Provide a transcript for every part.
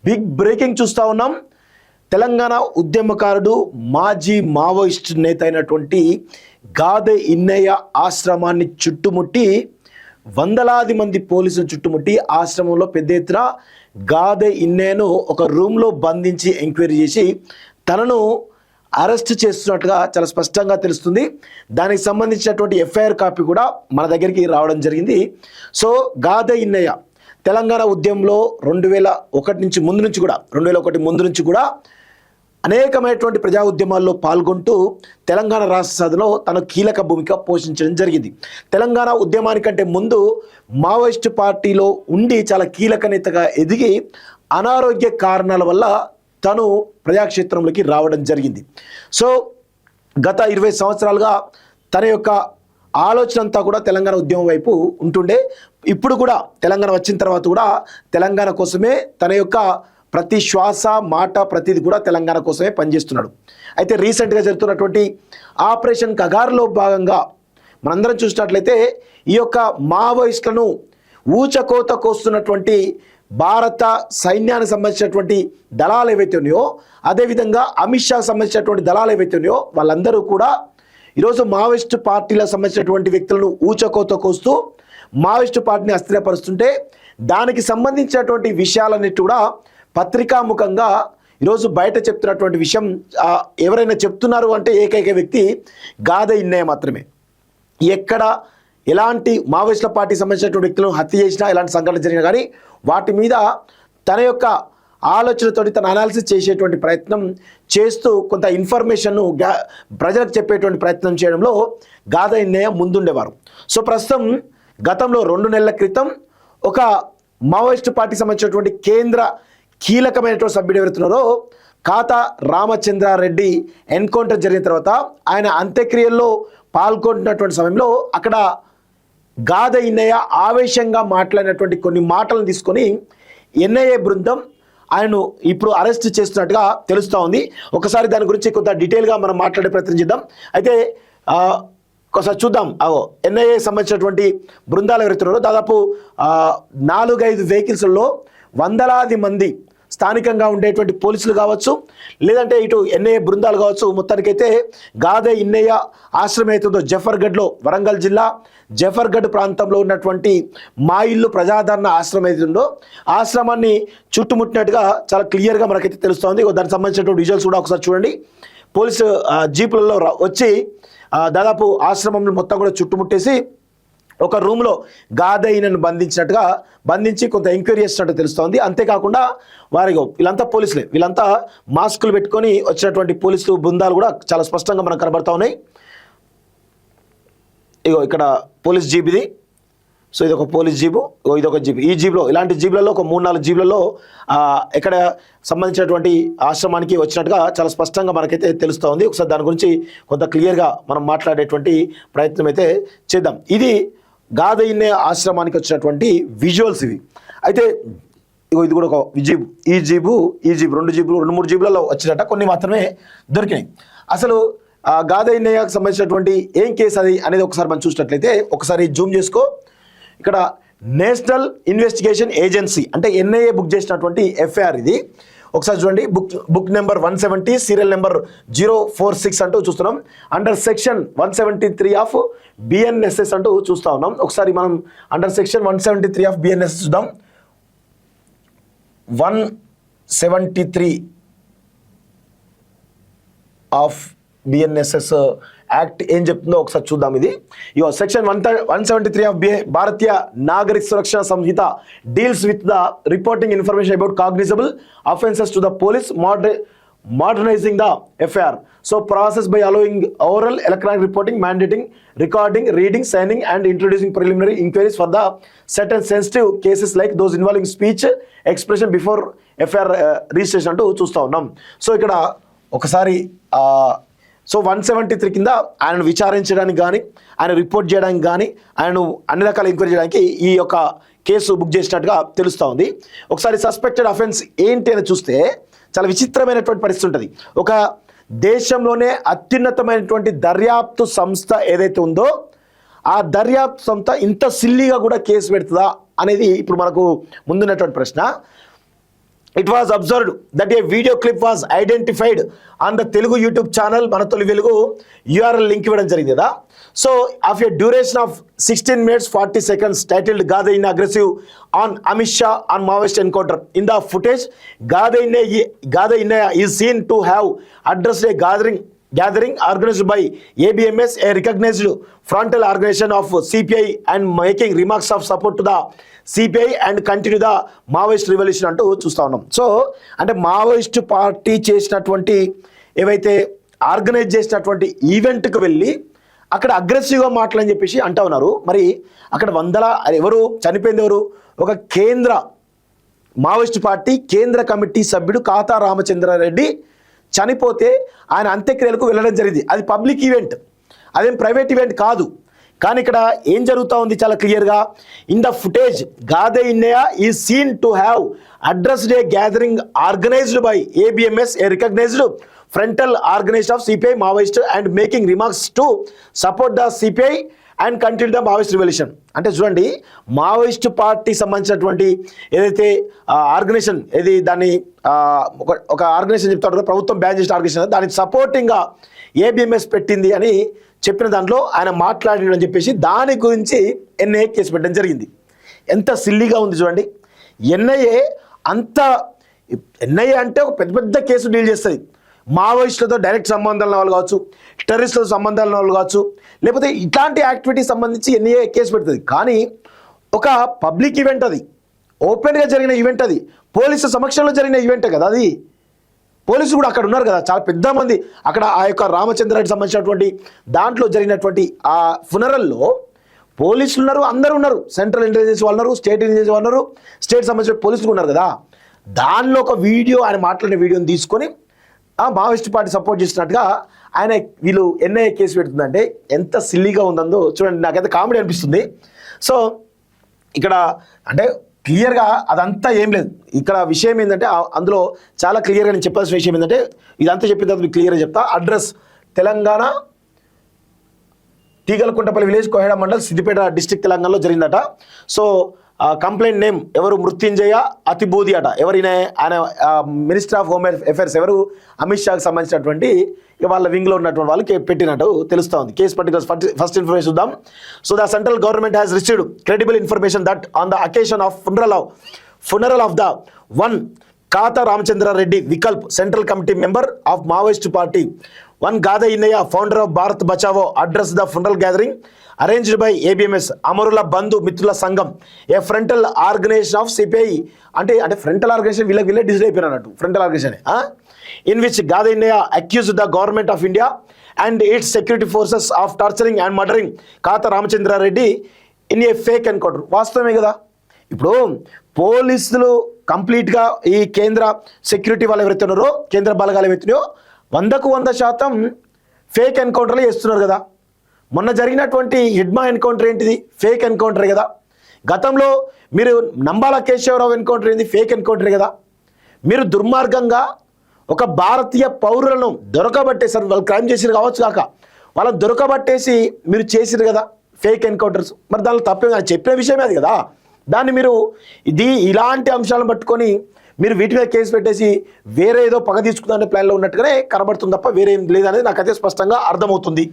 Big breaking చూస్తూ ఉన్నాం. తెలంగాణ ఉద్యమకారుడు మాజీ మావోయిస్ట్ నేత అయినటువంటి గాదె ఇన్నయ్య ఆశ్రమాన్ని చుట్టుముట్టి వందలాది మంది పోలీసులు చుట్టుముట్టి ఆశ్రమంలో పెద్ద ఎత్తున గాదె ఇన్నయ్యను ఒక రూమ్లో బంధించి ఎంక్వైరీ చేసి తనను అరెస్ట్ చేస్తున్నట్టుగా చాలా స్పష్టంగా తెలుస్తుంది. దానికి సంబంధించినటువంటి ఎఫ్ఐఆర్ కాపీ కూడా మన దగ్గరికి రావడం జరిగింది. సో గాదె ఇన్నయ్య తెలంగాణ ఉద్యమంలో 2001 ముందు నుంచి కూడా అనేకమైనటువంటి ప్రజా ఉద్యమాల్లో పాల్గొంటూ తెలంగాణ రాష్ట్ర సాధనలో తన కీలక భూమిక పోషించడం జరిగింది. తెలంగాణ ఉద్యమానికంటే ముందు మావోయిస్టు పార్టీలో ఉండి చాలా కీలక నేతగా ఎదిగి అనారోగ్య కారణాల వల్ల తను ప్రజాక్షేత్రంలోకి రావడం జరిగింది. సో గత 20 సంవత్సరాలుగా తన యొక్క ఆలోచన అంతా కూడా తెలంగాణ ఉద్యమం వైపు ఉంటుండే. ఇప్పుడు కూడా తెలంగాణ వచ్చిన తర్వాత కూడా తెలంగాణ కోసమే తన యొక్క ప్రతి శ్వాస మాట ప్రతిది కూడా తెలంగాణ కోసమే పనిచేస్తున్నాడు. అయితే రీసెంట్గా జరుగుతున్నటువంటి ఆపరేషన్ కగార్లో భాగంగా మనందరం చూసినట్లయితే ఈ యొక్క మావోయిస్టులను ఊచకోత కోస్తున్నటువంటి భారత సైన్యానికి సంబంధించినటువంటి దళాలు ఏవైతే ఉన్నాయో, అదేవిధంగా అమిత్ షాకు సంబంధించినటువంటి దళాలు ఏవైతే ఉన్నాయో వాళ్ళందరూ కూడా ఈరోజు మావోయిస్టు పార్టీలకు సంబంధించినటువంటి వ్యక్తులను ఊచకోత కోస్తూ మావోయిస్టు పార్టీని అస్థిరపరుస్తుంటే దానికి సంబంధించినటువంటి విషయాలన్నిటి కూడా పత్రికాముఖంగా ఈరోజు బయట చెప్తున్నటువంటి విషయం ఎవరైనా చెప్తున్నారు అంటే ఏకైక వ్యక్తి గాదె ఇన్నయ్య మాత్రమే. ఎక్కడ ఎలాంటి మావోయిస్టుల పార్టీకి సంబంధించినటువంటి వ్యక్తులను హత్య చేసినా, ఎలాంటి సంఘటన జరిగినా కానీ వాటి మీద తన యొక్క ఆలోచనతోటి తన అనాలిసిస్ చేసేటువంటి ప్రయత్నం చేస్తూ కొంత ఇన్ఫర్మేషన్ను ప్రజలకు చెప్పేటువంటి ప్రయత్నం చేయడంలో గాదె ఇన్నయ్య ముందుండేవారు. సో ప్రస్తుతం గతంలో 2 నెలల క్రితం ఒక మావోయిస్టు పార్టీకి సంబంధించినటువంటి కేంద్ర కీలకమైనటువంటి సభ్యుడు ఎవరుతున్నారో కాతా రామచంద్రారెడ్డి ఎన్కౌంటర్ జరిగిన తర్వాత ఆయన అంత్యక్రియల్లో పాల్గొంటున్నటువంటి సమయంలో అక్కడ గాదె ఇన్నయ్య ఆవేశంగా మాట్లాడినటువంటి కొన్ని మాటలను తీసుకొని ఎన్ఐఏ బృందం ఆయనను ఇప్పుడు అరెస్ట్ చేస్తున్నట్టుగా తెలుస్తూ ఉంది. ఒకసారి దాని గురించి కొంత డీటెయిల్గా మనం మాట్లాడే ప్రయత్నం చేద్దాం. అయితే ఒకసారి చూద్దాం. ఎన్ఐఏ సంబంధించినటువంటి బృందాలు ఎవరుతున్నారో దాదాపు 4-5 వెహికల్స్లో వందలాది మంది స్థానికంగా ఉండేటువంటి పోలీసులు కావచ్చు, లేదంటే ఇటు ఎన్ఐఏ బృందాలు కావచ్చు. మొత్తానికైతే గాదె ఇన్నయ్య ఆశ్రమం అవుతుందో జఫర్గఢ్లో, వరంగల్ జిల్లా జఫర్గఢ్ ప్రాంతంలో ఉన్నటువంటి మా ఇల్లు ప్రజాదరణ ఆశ్రమం అవుతుందో ఆశ్రమాన్ని చుట్టుముట్టినట్టుగా చాలా క్లియర్గా మనకైతే తెలుస్తోంది. దానికి సంబంధించినటువంటి విజువల్స్ కూడా ఒకసారి చూడండి. పోలీసు జీపులలో వచ్చి దాదాపు ఆశ్రమంలో మొత్తం కూడా చుట్టుముట్టేసి ఒక రూమ్లో గాదె ఇన్నయ్యను బంధించి కొంత ఎంక్వైరీ చేసినట్టు తెలుస్తోంది. అంతేకాకుండా వీళ్ళంతా పోలీసులే, వీళ్ళంతా మాస్కులు పెట్టుకొని వచ్చినటువంటి పోలీసు బృందాలు కూడా చాలా స్పష్టంగా మనకు కనబడతా ఉన్నాయి. ఇక్కడ పోలీస్ జీప్ ఇది. సో ఇది ఒక పోలీస్ జీపు, ఇదొక జీప్. ఈ జీప్లో ఇలాంటి జీప్లలో ఒక 3-4 జీప్లలో ఇక్కడ సంబంధించినటువంటి ఆశ్రమానికి వచ్చినట్టుగా చాలా స్పష్టంగా మనకైతే తెలుస్తూ ఉంది. ఒకసారి దాని గురించి కొంత క్లియర్గా మనం మాట్లాడేటువంటి ప్రయత్నం అయితే చేద్దాం. ఇది గాదె ఇన్నయ్య ఆశ్రమానికి వచ్చినటువంటి విజువల్స్ ఇవి. అయితే ఇది కూడా ఒక జీబు, ఈ జీబు 2-3 జీబులలో వచ్చినట్ట కొన్ని మాత్రమే దొరికినాయి. అసలు గాదె ఇన్నయ్యకు సంబంధించినటువంటి ఏం కేసు అది అనేది ఒకసారి మనం చూసినట్లయితే ఒకసారి జూమ్ చేసుకో. ఇక్కడ నేషనల్ ఇన్వెస్టిగేషన్ ఏజెన్సీ అంటే ఎన్ఐఏ బుక్ చేసినటువంటి ఎఫ్ఐఆర్ ఇది. ఒకసారి చూడండి. బుక్ నెంబర్ 170 సీరియల్ నెంబర్ 046 అంటూ చూస్తున్నాం. అండర్ సెక్షన్ 173 ఆఫ్ బిఎన్ఎస్ఎస్ అంటూ చూస్తూ ఉన్నాం. ఒకసారి మనం అండర్ సెక్షన్ 173 ఆఫ్ బిఎన్ఎస్ఎస్ చూద్దాం. 173 ఆఫ్ బిఎన్ఎస్ఎస్ యాక్ట్ ఏం చెప్తుందో ఒకసారి చూద్దాం. ఇది section 173 of Bharatiya Nagarik Suraksha Sanhita deals with the reporting information about cognisable offences to the police modernizing the FIR. So process by allowing oral electronic reporting, mandating recording, reading, signing and introducing preliminary inquiries for the certain sensitive cases like those involving speech expression before FIR registration అంటూ చూస్తూ ఉన్నాం. So ఇక్కడ ఒకసారి so 173 కింద ఆయనను విచారించడానికి కానీ, ఆయన report చేయడానికి కానీ, ఆయనను అన్ని రకాల ఎంక్వైరీ చేయడానికి ఈ యొక్క కేసు బుక్ చేసినట్టుగా తెలుస్తూ ఉంది. ఒకసారి సస్పెక్టెడ్ అఫెన్స్ ఏంటి అని చూస్తే చాలా విచిత్రమైనటువంటి పరిస్థితి ఉంటుంది. ఒక దేశంలోనే అత్యున్నతమైనటువంటి దర్యాప్తు సంస్థ ఏదైతే ఉందో ఆ దర్యాప్తు సంస్థ ఇంత సిల్లీగా కూడా కేసు పెడుతుందా అనేది ఇప్పుడు మనకు ముందున్నటువంటి ప్రశ్న. it was observed that a video clip was identified on the Telugu YouTube channel మన తొలి వెలుగు URL లింక్ ఇవ్వడం జరిగింది కదా. So of A duration of 16 minutes 40 seconds titled Gada in aggressive on Amit Shah on Maoist encounter. In the footage, Gada Innaiah is seen to have addressed a gathering organized by ABMS, a recognized frontal organization of CPI, and making remarks of support to the CPI and continue the Maoist revolution అంటూ చూస్తూ ఉన్నాం. So అంటే Maoist party చేసినటువంటి ఏవైతే organise చేసినటువంటి ఈవెంట్కి వెళ్ళి అక్కడ అగ్రెసివ్గా మాటలని చెప్పేసి అంటూ ఉన్నారు. మరి అక్కడ ఎవరు చనిపోయింది? ఎవరు? ఒక కేంద్ర మావోయిస్ట్ పార్టీ కేంద్ర కమిటీ సభ్యుడు కాతా రామచంద్రారెడ్డి చనిపోతే ఆయన అంత్యక్రియలకు వెళ్ళడం జరిగింది. అది పబ్లిక్ ఈవెంట్, అదేం ప్రైవేట్ ఈవెంట్ కాదు. కానీ ఇక్కడ ఏం జరుగుతూ ఉంది చాలా క్లియర్గా. In the footage Gade Innaiah is seen to have addressed a gathering organised by ABMS, a recognised frontal organisation of CPI Maoist, and making remarks to support the CPI and continue the Maoist revolution. అంటే చూడండి, Maoist party సంబంధించినటువంటి ఏదైతే organisation ఏది దాన్ని ఒక organisation చెప్తాడు కదా, ప్రభుత్వం బ్యాన్ చేసిన ఆర్గనైజేషన్, దానికి సపోర్టింగ్గా ఏబిఎంఎస్ పెట్టింది అని చెప్పిన దాంట్లో ఆయన మాట్లాడినని చెప్పేసి దాని గురించి ఎన్ఐఏ కేసు పెట్టడం జరిగింది. ఎంత సిల్లీగా ఉంది చూడండి. ఎన్ఐఏ అంటే ఒక పెద్ద పెద్ద కేసు డీల్ చేస్తుంది. మావోయిస్టులతో డైరెక్ట్ సంబంధాలు ఉన్న వాళ్ళు కావచ్చు, టెర్రరిస్టులతో సంబంధాలు ఉన్న వాళ్ళు కావచ్చు, లేకపోతే ఇట్లాంటి యాక్టివిటీస్ సంబంధించి ఎన్ఐఏ కేసు పెడుతుంది. కానీ ఒక పబ్లిక్ ఈవెంట్, అది ఓపెన్గా జరిగిన ఈవెంట్, అది పోలీసుల సమక్షంలో జరిగిన ఈవెంటే కదా అది. పోలీసులు కూడా అక్కడ ఉన్నారు కదా, చాలా పెద్ద మంది అక్కడ. ఆ యొక్క రామచంద్రారెడ్డి సంబంధించినటువంటి దాంట్లో జరిగినటువంటి ఆ ఫునరల్లో పోలీసులు ఉన్నారు, అందరూ ఉన్నారు. సెంట్రల్ ఇంటెలిజెన్స్ వాళ్ళు ఉన్నారు, స్టేట్ ఇంటెలిజెన్స్ వాళ్ళు ఉన్నారు, స్టేట్ సంబంధించిన పోలీసులు ఉన్నారు కదా. దానిలో ఒక వీడియో, ఆయన మాట్లాడిన వీడియోని తీసుకొని మావోయిస్ట్ పార్టీ సపోర్ట్ చేసినట్టుగా ఆయన వీళ్ళు ఎన్ఐఏ కేసు పెడుతుందంటే ఎంత సిల్లీగా ఉందో చూడండి. నాకైతే కామెడీ అనిపిస్తుంది. సో ఇక్కడ అంటే క్లియర్గా అదంతా ఏం లేదు. ఇక్కడ విషయం ఏంటంటే అందులో చాలా క్లియర్గా నేను చెప్పాల్సిన విషయం ఏంటంటే, ఇదంతా చెప్పిన తర్వాత మీకు క్లియర్గా చెప్తా. Address Telangana, Theegalakuntapalli village, Koheda mandal, Siddipet district, తెలంగాణలో జరిగిందట. సో కంప్లైంట్ నేమ్ ఎవరు? మృత్యుంజయ అతిబూది అట. ఎవరైనా ఆయన మినిస్టర్ ఆఫ్ హోమ్ అఫైర్స్, ఎవరు? అమిత్ షాకి సంబంధించినటువంటి వాళ్ళ వింగ్లో ఉన్నటువంటి వాళ్ళకి పెట్టినట్టు తెలుస్తూ ఉంది. కేసు పర్టికులర్స్ ఫస్ట్ ఇన్ఫర్మేషన్ చూద్దాం. So the central government has received credible information that on the occasion of funeral of the one Kata Ramachandra Reddy Vikalp, Central Committee member of Maoist Party, one Gada Innaiah, founder of Bharat Bachavo, addressed the funeral gathering arranged by ABMS, Amarula Bandhu Mithula Sangam, a frontal organization of CPI. అంటే frontal organization వీళ్ళకి design అయిపోయినట్టు frontal organization, in which Gada Innaiah accused the government of India and its security forces of torturing and murdering Kata Ramachandra Reddy in a fake encounter. వాస్తవమే కదా. ఇప్పుడు పోలీసులు కంప్లీట్గా ఈ కేంద్ర సెక్యూరిటీ వాళ్ళు ఎవరైతే ఉన్నారో, కేంద్ర బలగాలు ఏవైతున్నాయో 100% ఫేక్ ఎన్కౌంటర్లు చేస్తున్నారు కదా. మొన్న జరిగినటువంటి హిడ్మా ఎన్కౌంటర్ ఏంటిది? ఫేక్ ఎన్కౌంటరే కదా. గతంలో మీరు నంబాల కేశవరావు ఎన్కౌంటర్ ఏంది? ఫేక్ ఎన్కౌంటరే కదా. మీరు దుర్మార్గంగా ఒక భారతీయ పౌరులను దొరకబట్టేసారు. వాళ్ళు క్రైమ్ చేసిరు కావచ్చు కాక, వాళ్ళని దొరకబట్టేసి మీరు చేసిరు కదా ఫేక్ ఎన్కౌంటర్స్. మరి దానిలో తప్పే, చెప్పిన విషయమే అది కదా. దాన్ని మీరు ఇలాంటి అంశాలను పట్టుకొని మీరు వీటి మీద కేసు పెట్టేసి వేరే ఏదో పగ తీసుకుందానే ప్లాన్లో ఉన్నట్టుగానే కనబడుతుంది తప్ప వేరే ఏం లేదనేది నాకైతే స్పష్టంగా అర్థమవుతుంది.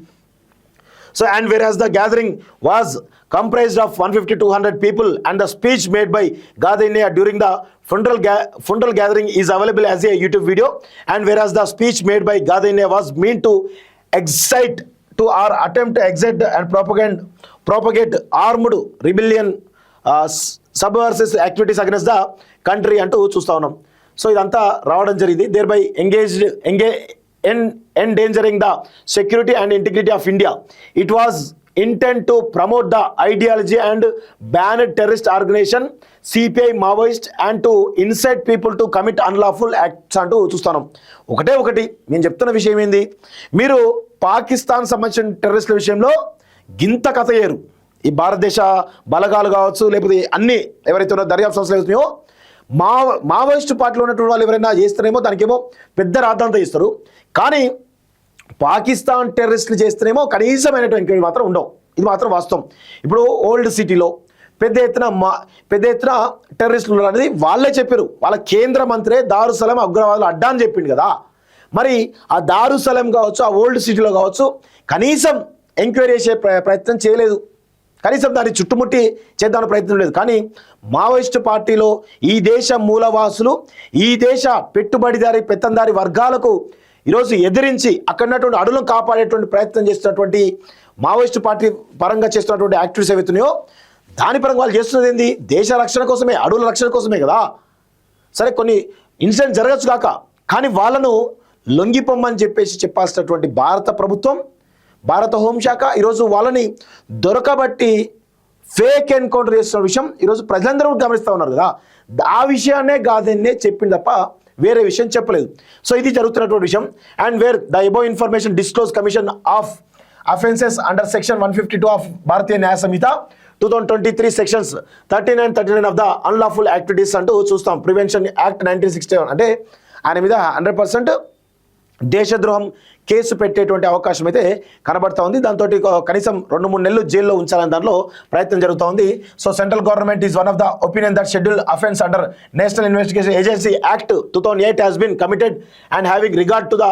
So and whereas the gathering was comprised of 150-200 people and the speech made by Gada Innaiah during the funeral gathering is available as a YouTube video, and whereas the speech made by Gada Innaiah was meant to excite to or attempt to excite and propagate armed rebellion, subversive activities against the country అంటూ చూస్తూ ఉన్నాం. So ఇదంతా రావడం జరిగింది. Thereby endangering the security and integrity of India. It was intent to promote the ideology and ban terrorist organization CPI Maoist and to incite people to commit unlawful acts అంటూ చూస్తున్నాం. ఒకటి నేను చెప్తున్న విషయం ఏంది, మీరు పాకిస్తాన్ సంబంధించిన టెర్రరిస్టుల విషయంలో గింత కథ ఏరు. ఈ భారతదేశ బలగాలు కావచ్చు, లేకపోతే అన్ని ఎవరైతే ఉన్నారో దర్యాప్తు సంస్థలు అవుతున్నాయో, మావోయిస్టు పార్టీలో ఉన్నటువంటి వాళ్ళు ఎవరైనా చేస్తారేమో దానికేమో పెద్ద రాద్ధాంతం ఇస్తారు. కానీ పాకిస్తాన్ టెర్రరిస్టులు చేస్తేనేమో కనీసమైనటువంటి ఎంక్వైరీ మాత్రం ఉండవు. ఇది మాత్రం వాస్తవం. ఇప్పుడు ఓల్డ్ సిటీలో పెద్ద ఎత్తున టెర్రరిస్టులు ఉన్నారు అనేది వాళ్ళే చెప్పారు. వాళ్ళ కేంద్ర మంత్రే దారుసలాం ఉగ్రవాదులు అడ్డా అని చెప్పిండు కదా. మరి ఆ దారుసలాం కావచ్చు, ఆ ఓల్డ్ సిటీలో కావచ్చు, కనీసం ఎంక్వైరీ చేసే ప్రయత్నం చేయలేదు. కనీసం దాన్ని చుట్టుముట్టి చేద్దామని ప్రయత్నం లేదు. కానీ మావోయిస్టు పార్టీలో ఈ దేశ మూలవాసులు, ఈ దేశ పెట్టుబడిదారి పెత్తందారి వర్గాలకు ఈరోజు ఎదిరించి అక్కడ ఉన్నటువంటి అడవులను కాపాడేటువంటి ప్రయత్నం చేస్తున్నటువంటి మావోయిస్టు పార్టీ పరంగా చేస్తున్నటువంటి యాక్టివిటీస్ ఏవైతున్నాయో దాని పరంగా వాళ్ళు చేస్తున్నది ఏంది? దేశ రక్షణ కోసమే, అడవుల రక్షణ కోసమే కదా. సరే కొన్ని ఇన్సిడెంట్ జరగచ్చు కాక, కానీ వాళ్ళను లొంగిపోమ్మని చెప్పాల్సినటువంటి భారత ప్రభుత్వం, భారత హోంశాఖ ఈరోజు వాళ్ళని దొరకబట్టి ఫేక్ ఎన్కౌంటర్ చేస్తున్న విషయం ఈరోజు ప్రజలందరూ గమనిస్తూ ఉన్నారు కదా. ఆ విషయాన్నే గాదెన్నే చెప్పింది తప్ప వేరే విషయం చెప్పలేదు. సో ఇది జరుగుతున్నటువంటి విషయం. And where the above information disclose commission of offences under section 152 of Bharatiya Nyaya Sanhita 2023 sections 13 and 39 of the unlawful activities అంటూ చూస్తాం. ప్రివెన్షన్ యాక్ట్ 1961 అంటే ఆయన మీద 100% దేశద్రోహం కేసు పెట్టేటువంటి అవకాశం అయితే కనబడతా ఉంది. దాంతో కనీసం 2-3 నెలలు జైల్లో ఉంచాలని దాంట్లో ప్రయత్నం జరుగుతూ ఉంది. So central government is one of the opinion that schedule offence under National Investigation Agency Act 2008 has been committed and having regard to the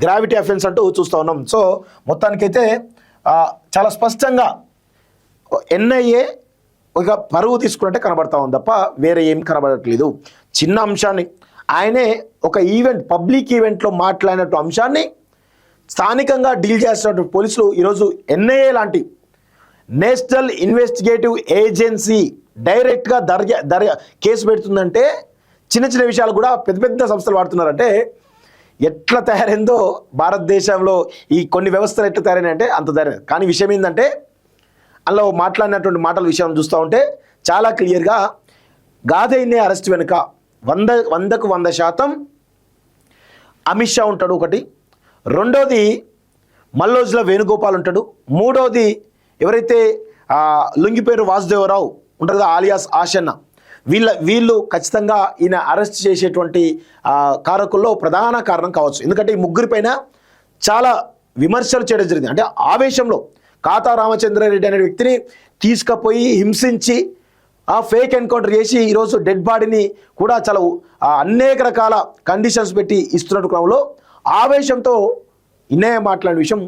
gravity offence అంటూ చూస్తూ ఉన్నాం. సో మొత్తానికైతే చాలా స్పష్టంగా ఎన్ఐఏ ఒక పరువు తీసుకున్నట్టే కనబడతా ఉంది తప్ప వేరే ఏం కనబడట్లేదు. చిన్న అంశాన్ని ఆయనే ఒక ఈవెంట్, పబ్లిక్ ఈవెంట్లో మాట్లాడినట్టు అంశాన్ని స్థానికంగా డీల్ చేస్తున్నటువంటి పోలీసులు ఈరోజు ఎన్ఐఏ లాంటి నేషనల్ ఇన్వెస్టిగేటివ్ ఏజెన్సీ డైరెక్ట్గా కేసు పెడుతుందంటే చిన్న చిన్న విషయాలు కూడా పెద్ద పెద్ద సంస్థలు వాడుతున్నారంటే ఎట్లా తయారైందో భారతదేశంలో ఈ కొన్ని వ్యవస్థలు ఎట్లా తయారైనాయంటే అంత తయారైంది. కానీ విషయం ఏంటంటే అందులో మాట్లాడినటువంటి మాటల విషయం చూస్తూ ఉంటే చాలా క్లియర్గా గాదెన్నే అరెస్ట్ వెనుక 100% అమిత్ షా ఉంటాడు ఒకటి, రెండోది మల్లోజుల వేణుగోపాల్ ఉంటాడు, మూడోది ఎవరైతే లొంగిపోయిన వాసుదేవరావు ఉంటారు కదా ఆలియాస్ ఆశన్న, వీళ్ళు ఖచ్చితంగా ఈయన అరెస్ట్ చేసేటువంటి కారకుల్లో ప్రధాన కారణం కావచ్చు. ఎందుకంటే ఈ ముగ్గురి పైన చాలా విమర్శలు చేయడం జరిగింది. అంటే ఆవేశంలో కాతా రామచంద్రారెడ్డి అనే వ్యక్తిని తీసుకుపోయి హింసించి ఫేక్ ఎన్కౌంటర్ చేసి ఈరోజు డెడ్ బాడీని కూడా చాలా అనేక రకాల కండిషన్స్ పెట్టి ఇస్తున్నట్టు క్రమంలో ఆవేశంతో ఇన్నే మాట్లాడిన విషయం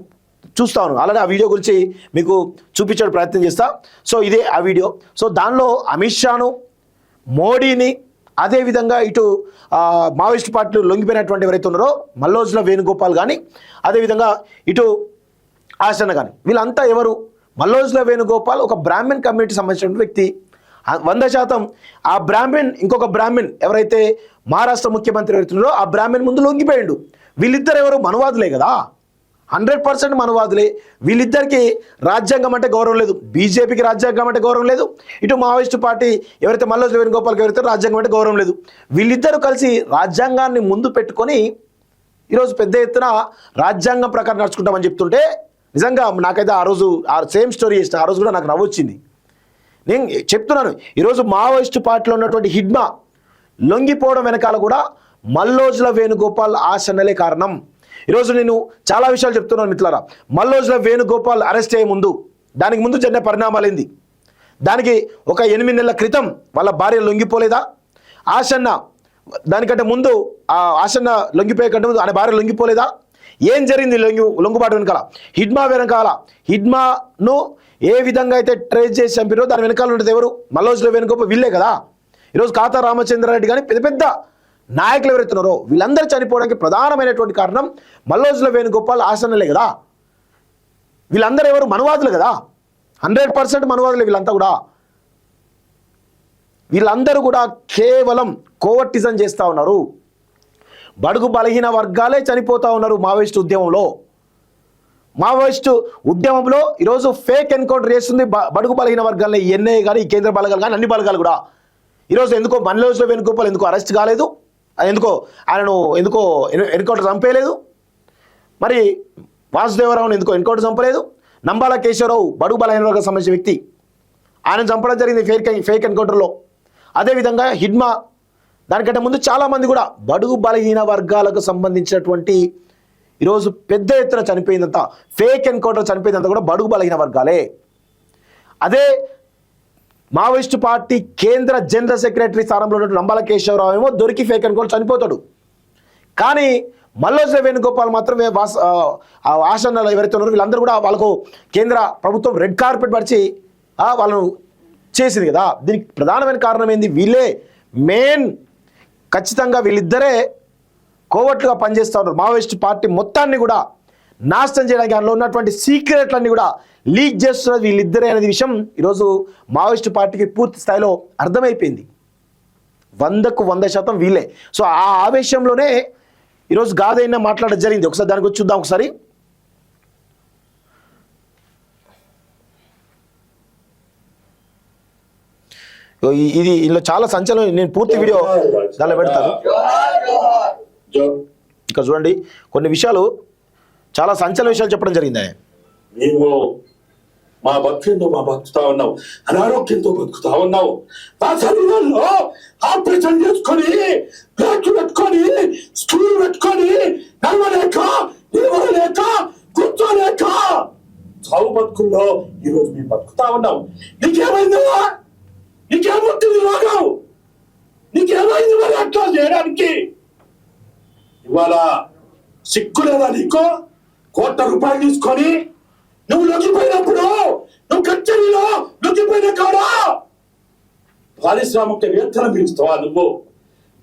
చూస్తాను. అలాగే ఆ వీడియో గురించి మీకు చూపించే ప్రయత్నం చేస్తా. సో ఇదే ఆ వీడియో. సో దానిలో అమిత్ షాను, మోడీని, అదేవిధంగా ఇటు మావోయిస్ట్ పార్టీలు లొంగిపోయినటువంటి ఎవరైతే ఉన్నారో మల్లోజుల వేణుగోపాల్ కానీ, అదేవిధంగా ఇటు ఆశన్న కానీ, వీళ్ళంతా ఎవరు? మల్లోజుల వేణుగోపాల్ ఒక బ్రాహ్మణ్ కమ్యూనిటీ సంబంధించిన వ్యక్తి. 100% ఆ బ్రాహ్మణ్ ఇంకొక బ్రాహ్మణ్ ఎవరైతే మహారాష్ట్ర ముఖ్యమంత్రి ఎవరుతున్నారో ఆ బ్రాహ్మణ్ ముందు లొంగిపోయాడు. వీళ్ళిద్దరు ఎవరు? మనువాదులే కదా, 100% మనువాదులే. వీళ్ళిద్దరికి రాజ్యాంగం అంటే గౌరవం లేదు. బీజేపీకి రాజ్యాంగం అంటే గౌరవం లేదు, ఇటు మావోయిస్టు పార్టీ ఎవరైతే మల్లోజుల వేణుగోపాల్కి ఎవరైతే రాజ్యాంగం అంటే గౌరవం లేదు. వీళ్ళిద్దరూ కలిసి రాజ్యాంగాన్ని ముందు పెట్టుకొని ఈరోజు పెద్ద ఎత్తున రాజ్యాంగం ప్రకారం నడుచుకుంటామని చెప్తుంటే నిజంగా నాకైతే ఆ రోజు సేమ్ స్టోరీ చేసిన ఆ రోజు కూడా నాకు నవ్వొచ్చింది. నేను చెప్తున్నాను, ఈరోజు మావోయిస్టు పార్టీలో ఉన్నటువంటి హిడ్మా లొంగిపోవడం వెనకాల కూడా మల్లోజుల వేణుగోపాల్ ఆశన్నలే కారణం. ఈరోజు నేను చాలా విషయాలు చెప్తున్నాను మిత్రులారా. మల్లోజుల వేణుగోపాల్ అరెస్ట్ అయ్యే ముందు, దానికి ముందు జరిగిన పరిణామాలేంది? దానికి ఒక 8 నెలల క్రితం వాళ్ళ భార్య లొంగిపోలేదా? ఆశన్న దానికంటే ముందు ఆశన్న లొంగిపోయే కంటే ముందు ఆయన భార్య లొంగిపోలేదా? ఏం జరిగింది లొంగుబాటు వెనకాల? హిడ్మా వెనకాల, హిడ్మాను ఏ విధంగా అయితే ట్రేస్ చేసి చంపిరో దాని వెనకాల ఉంటుంది ఎవరు? మల్లోజుల వేణుగోపాల్ వీళ్ళే కదా. ఈరోజు కాతా రామచంద్రారెడ్డి కానీ పెద్ద పెద్ద నాయకులు ఎవరైతున్నారో వీళ్ళందరూ చనిపోవడానికి ప్రధానమైనటువంటి కారణం మల్లోజుల వేణుగోపాల్ ఆశన్నలే కదా. వీళ్ళందరూ ఎవరు? మనువాదులు కదా, 100% మనువాదులే వీళ్ళంతా కూడా. వీళ్ళందరూ కూడా కేవలం కోవర్టిజం చేస్తూ ఉన్నారు. బడుగు బలహీన వర్గాలే చనిపోతూ ఉన్నారు మావోయిస్టు ఉద్యమంలో. మావోయిస్టు ఉద్యమంలో ఈరోజు ఫేక్ ఎన్కౌంటర్ చేస్తుంది బడుగు బలహీన వర్గాలని, ఎన్ఐఏ కానీ ఈ కేంద్ర బలగాలు కానీ అన్ని బలగాలు కూడా. ఈరోజు ఎందుకో మల్లోజుల వేణుగోపాల్ ఎందుకో అరెస్ట్ కాలేదు, ఆయనను ఎందుకో ఎన్కౌంటర్ చంపేయలేదు, మరి వాసుదేవరావును ఎందుకో ఎన్కౌంటర్ చంపలేదు, నంబాల కేశవరావు బడుగు బలహీన వర్గాలకు సంబంధించిన వ్యక్తి, ఆయన చంపడం జరిగింది ఫేక్ ఎన్కౌంటర్లో. అదేవిధంగా హిడ్మా, దానికంటే ముందు చాలామంది కూడా బడుగు బలహీన వర్గాలకు సంబంధించినటువంటి ఈరోజు పెద్ద ఎత్తున చనిపోయిందంతా, ఫేక్ ఎన్కౌంటర్ చనిపోయిందంతా కూడా బడుగు బలహీన వర్గాలే. అదే మావోయిస్టు పార్టీ కేంద్ర జనరల్ సెక్రటరీ స్థానంలో ఉన్నటువంటి నంబాల కేశవరావు ఏమో దొరికి ఫేక్ అనుకోని చనిపోతాడు. కానీ మల్లోజ వేణుగోపాల్ మాత్రం ఆసనలో ఎవరైతే ఉన్నారో వీళ్ళందరూ కూడా వాళ్ళకు కేంద్ర ప్రభుత్వం రెడ్ కార్పెట్ పరిచి వాళ్ళను చేసింది కదా. దీనికి ప్రధానమైన కారణం ఏంది? వీళ్ళే మెయిన్, ఖచ్చితంగా వీళ్ళిద్దరే కోవట్లుగా పనిచేస్తూ ఉన్నారు. మావోయిస్టు పార్టీ మొత్తాన్ని కూడా నాశనం చేయడానికి అందులో ఉన్నటువంటి సీక్రెట్లన్నీ కూడా లీక్ చేస్తున్నది వీళ్ళిద్దరే అనేది విషయం ఈరోజు మావోయిస్టు పార్టీకి పూర్తి స్థాయిలో అర్థమైపోయింది. 100% వీళ్ళే. సో ఆ ఆవేశంలోనే ఈరోజు గాదైనా మాట్లాడడం జరిగింది. ఒకసారి దాని గురించి చూద్దాం. ఒకసారి ఇది ఇందులో చాలా సంచలనం. నేను పూర్తి వీడియో దానిలో పెడతాను. ఇక్కడ చూడండి, కొన్ని విషయాలు చాలా సంచలన విషయాలు చెప్పడం జరిగింది. నీవు మా భక్తితో మా బతుకుతా ఉన్నావు, అనారోగ్యంతో బతుకుతా ఉన్నావు. మా శరీరంలో ఆపరేషన్ చేసుకొని ప్లేట్లు పెట్టుకొని స్టూల్ పెట్టుకొని నడవలేక నిలవలేక కూర్చోలేక చావు బతుకుల్లో ఈరోజు మేము బతుకుతా ఉన్నావు. నీకేమైందా? నీకేమవుతుంది రోగం? నీకేమైంది మరి అట్లా చేయడానికి? ఇవాళ సిక్కు లేదా నీకో? ₹1,00,00,000 తీసుకొని నువ్వు లొంగిపోయినప్పుడు, నువ్వు కచేరీలో లొంగిపోయిన కాడా పారిశ్రామికవేత్తలు పిలుస్తావా? నువ్వు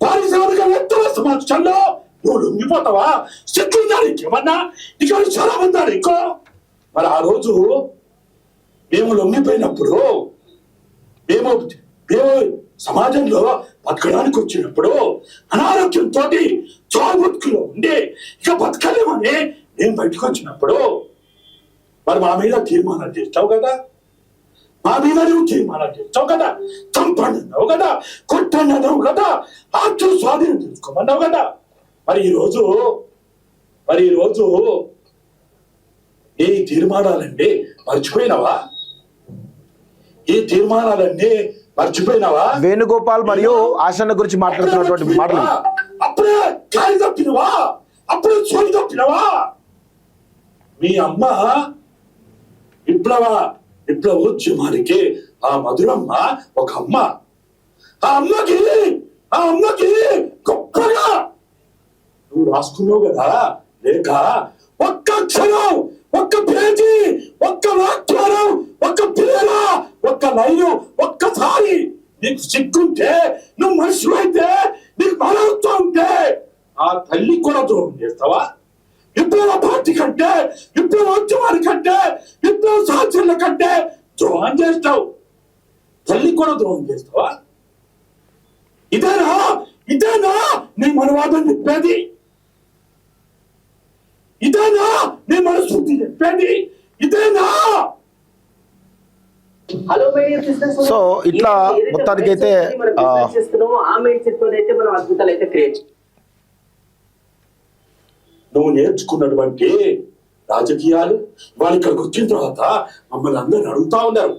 పారిశ్రామికవేత్తల సమక్షంలో నువ్వు లొంగిపోతావా? సిగ్గుందా నీకేమన్నా? నీకు చాలా ఉందా నీకో? మరి ఆ రోజు మేము లొంగిపోయినప్పుడు, మేము సమాజంలో బతకడానికి వచ్చినప్పుడు అనారోగ్యంతో చావు బతుకులో ఉండి ఇక బతకలేమని నేను బయటకు వచ్చినప్పుడు మరి మా మీద తీర్మానాలు చేస్తావు కదా, మా మీద నువ్వు తీర్మానాలు చేస్తావు కదా, చంపండి అన్నావు కదా, కొట్టండి అన్నావు కదా, ఆస్తులు స్వాధీనం చేసుకోమన్నావు కదా. మరి ఈరోజు ఈ తీర్మానాలన్నీ మర్చిపోయినావా? ఈ తీర్మానాలన్నీ మర్చిపోయినావా? వేణుగోపాల్ మరియు ఆశన్న గురించి మాట్లాడుతున్నటువంటి మాటలు అప్పుడే గాలి తప్పినవా? అప్పుడే చోటు తప్పినవా? మీ అమ్మ విప్లవోద్యమానికి ఆ మధురమ్మ ఒక అమ్మ. ఆ అమ్మకి గొప్పగా నువ్వు రాసుకున్నావు కదా లేక ఒక్క అక్షరం, ఒక్క పేజీ, ఒక్క వాక్యానం, ఒక్క పిల్లల, ఒక్క లైను, ఒక్కసారి నీకు సిగ్గుంటే, నువ్వు మనిషి అయితే, నీకు మానవత్వం ఉంటే ఆ తల్లి కూడా ద్రోహం చేస్తావా? విప్లవ పార్టీ కంటే, విప్లవోద్యమాని కంటే, విప్లవ సాధ్యుల కంటే ద్రోహం చేస్తావు. తల్లి కూడా ద్రోహం చేస్తావా? ఇదేనా నీ మనవాదం చెప్పేది? ఇదేనా నీ మనస్ఫూర్తి చెప్పేది? ఇదేనా? సో ఇట్లా మొత్తానికైతే నువ్వు నేర్చుకున్నటువంటి రాజకీయాలు వాళ్ళు ఇక్కడికి వచ్చిన తర్వాత మమ్మల్ని అందరిని అడుగుతా ఉన్నారు,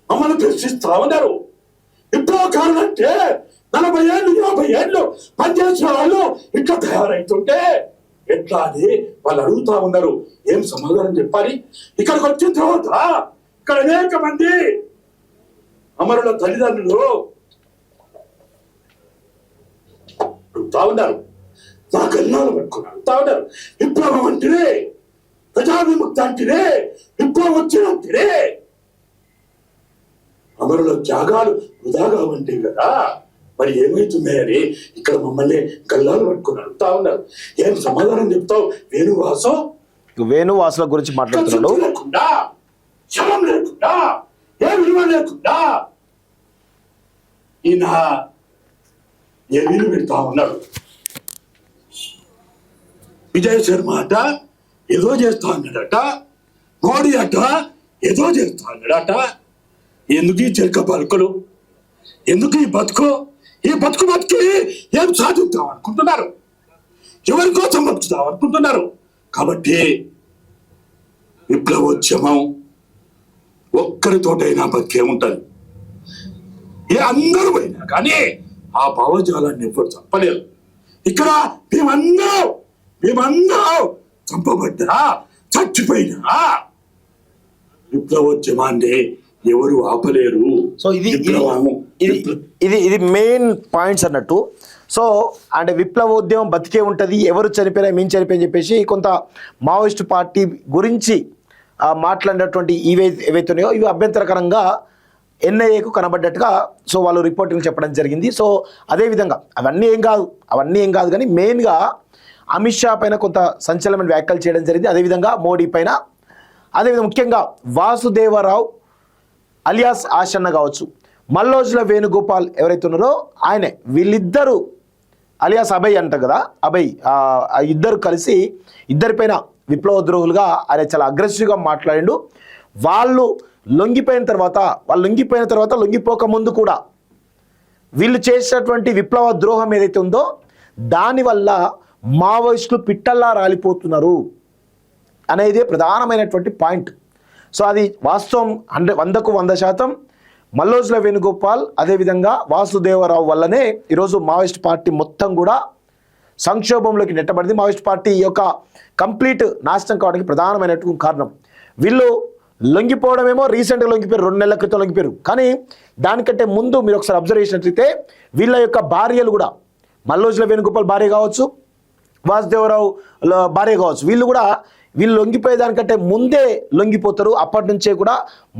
మమ్మల్ని ప్రశ్నిస్తా ఉన్నారు. విప్లవకారులు అంటే 40 ఏళ్ళు 50 ఏళ్ళు పనిచేసిన వాళ్ళు ఇట్లా తయారైతుంటే ఎట్లా అని వాళ్ళు అడుగుతా ఉన్నారు. ఏం సమాధానం చెప్పాలి? ఇక్కడికి వచ్చిన తర్వాత ఇక్కడ అనేక మంది అమరుల తల్లిదండ్రులు అడుగుతా ఉన్నారు, నా కన్నాలు పట్టుకుని అడుగుతా ఉన్నారు. విప్లవం అంటేనే, ప్రజా విముక్తి అంటేనే, విప్లవం వచ్చినంటేనే అమరుల త్యాగాలు వృధాగా ఉంటాయి కదా. మరి ఏమైతున్నాయని ఇక్కడ మమ్మల్ని కళ్ళాలు పట్టుకుని అడుగుతా ఉన్నారు. ఏం సమాధానం చెప్తావు? వేణువాసుల గురించి మాట్లాడుతున్నాడు. లేకుండా, శవం లేకుండా, ఏ విలువ లేకుండా ఈయన ఏ విలువ పెడతా ఉన్నాడు. విజయ్ శర్మ అట ఏదో చేస్తా అన్నాడట, మోడీ అట ఏదో చేస్తా అన్నాడట. ఎందుకు ఈ చెరుక పలుకులు? ఎందుకు ఈ బతుకు? ఈ బతుకి ఏం సాధిద్దాం అనుకుంటున్నారు? ఎవరి కోసం బతుకుతాం అనుకుంటున్నారు? కాబట్టి విప్లవోద్యమం ఒక్కరితోటైనా బతికే ఉంటుంది. అందరూ పోయినా కానీ ఆ భావజాలాన్ని ఎప్పుడు చంపలేరు. ఇక్కడ మేమందరం చంపబడ్డా, చచ్చిపోయినా విప్లవోద్యమాన్ని ఎవరు ఆపలేరు. సో ఇది విప్లవము. ఇది మెయిన్ పాయింట్స్ అన్నట్టు. సో అంటే విప్లవోద్యమం బతికే ఉంటుంది, ఎవరు చనిపోయినా మేము చనిపోయి చెప్పేసి కొంత మావోయిస్ట్ పార్టీ గురించి మాట్లాడినటువంటి ఏవైతే ఉన్నాయో ఇవి అభ్యంతరకరంగా ఎన్ఐఏకు కనబడ్డట్టుగా సో వాళ్ళు రిపోర్టింగ్ చెప్పడం జరిగింది. సో అదేవిధంగా అవన్నీ ఏం కాదు కానీ మెయిన్గా అమిత్ షా పైన కొంత సంచలనమైన వ్యాఖ్యలు చేయడం జరిగింది, అదేవిధంగా మోడీ పైన, అదేవిధంగా ముఖ్యంగా వాసుదేవరావు అలియాస్ ఆశన్న కావచ్చు, మల్లోజుల వేణుగోపాల్ ఎవరైతే ఉన్నారో ఆయనే, వీళ్ళిద్దరూ అలియాస్ అభయ్ అంట కదా, అభయ్ ఇద్దరు కలిసి ఇద్దరిపైన విప్లవద్రోహులుగా ఆయన చాలా అగ్రెసివ్గా మాట్లాడిండు. వాళ్ళు లొంగిపోయిన తర్వాత లొంగిపోక ముందు కూడా వీళ్ళు చేసినటువంటి విప్లవ ద్రోహం ఏదైతే ఉందో దానివల్ల మావోయిస్టులు పిట్టల్లా రాలిపోతున్నారు అనేది ప్రధానమైనటువంటి పాయింట్. సో అది వాస్తవం 100% మల్లోజుల వేణుగోపాల్ అదేవిధంగా వాసుదేవరావు వల్లనే ఈరోజు మావోయిస్ట్ పార్టీ మొత్తం కూడా సంక్షోభంలోకి నెట్టబడింది. మావోయిస్ట్ పార్టీ యొక్క కంప్లీట్ నాశనం కావడానికి ప్రధానమైనటువంటి కారణం వీళ్ళు లొంగిపోవడమేమో రీసెంట్గా లొంగిపోయారు, 2 నెలల క్రితం లొంగిపోయారు. కానీ దానికంటే ముందు మీరు ఒకసారి అబ్జర్వ్ చేసినట్లయితే వీళ్ళ యొక్క భార్యలు కూడా, మల్లోజుల వేణుగోపాల్ భార్య కావచ్చు, వాసుదేవరావు భార్య కావచ్చు, వీళ్ళు లొంగిపోయేదానికంటే ముందే లొంగిపోతారు. అప్పటి నుంచే కూడా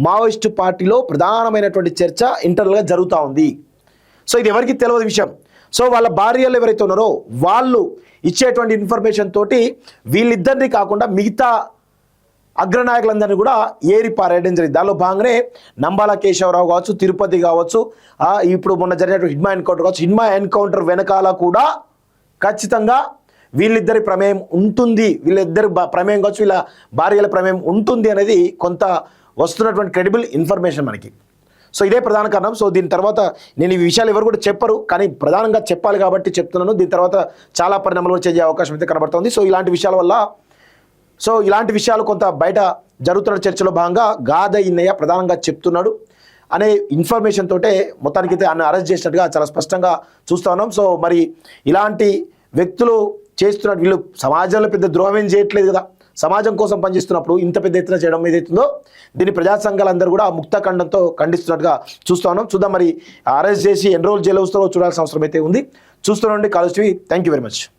మావోయిస్టు పార్టీలో ప్రధానమైనటువంటి చర్చ ఇంటర్నల్గా జరుగుతూ ఉంది. సో ఇది ఎవరికి తెలియని విషయం. సో వాళ్ళ భార్యలు ఎవరైతే ఉన్నారో వాళ్ళు ఇచ్చేటువంటి ఇన్ఫర్మేషన్ తోటి వీళ్ళిద్దరిని కాకుండా మిగతా అగ్రనాయకులందరినీ కూడా ఏరి పారేయడం జరిగింది. దానిలో భాగంగానే నంబాల కేశవరావు కావచ్చు, తిరుపతి కావచ్చు, ఇప్పుడు మొన్న జరిగినటువంటి హిడ్మా ఎన్కౌంటర్ కావచ్చు, హిడ్మా ఎన్కౌంటర్ వెనకాల కూడా ఖచ్చితంగా వీళ్ళిద్దరి ప్రమేయం ఉంటుంది, వీళ్ళిద్దరి ప్రమేయం కావచ్చు, వీళ్ళ భార్యల ప్రమేయం ఉంటుంది అనేది కొంత వస్తున్నటువంటి క్రెడిబుల్ ఇన్ఫర్మేషన్ మనకి. సో ఇదే ప్రధాన కారణం. సో దీని తర్వాత నేను ఈ విషయాలు ఎవరు కూడా చెప్పరు, కానీ ప్రధానంగా చెప్పాలి కాబట్టి చెప్తున్నాను. దీని తర్వాత చాలా పరిణామాలు చేసే అవకాశం అయితే కనబడుతుంది. సో ఇలాంటి విషయాల వల్ల ఇలాంటి విషయాలు కొంత బయట జరుగుతున్న చర్చలో భాగంగా గాద ఇన్నయ్య ప్రధానంగా చెప్తున్నాడు అనే ఇన్ఫర్మేషన్ తోటే మొత్తానికైతే ఆయన అరెస్ట్ చేసినట్టుగా చాలా స్పష్టంగా చూస్తూ ఉన్నాం. సో మరి ఇలాంటి వ్యక్తులు చేస్తున్నట్టు వీళ్ళు సమాజంలో పెద్ద ద్రోహం ఏం చేయట్లేదు కదా, సమాజం కోసం పనిచేస్తున్నప్పుడు ఇంత పెద్ద ఎత్తున చేయడం ఏదైతుందో దీన్ని ప్రజా సంఘాలందరూ కూడా ముక్తఖండంతో ఖండిస్తున్నట్టుగా చూస్తూ ఉన్నాం. చూద్దాం మరి అరెస్ట్ చేసి ఎన్ని రోజులు జైలు వస్తారో చూడాల్సిన అవసరం అయితే ఉంది. చూస్తూనండి college TV. Thank you very much.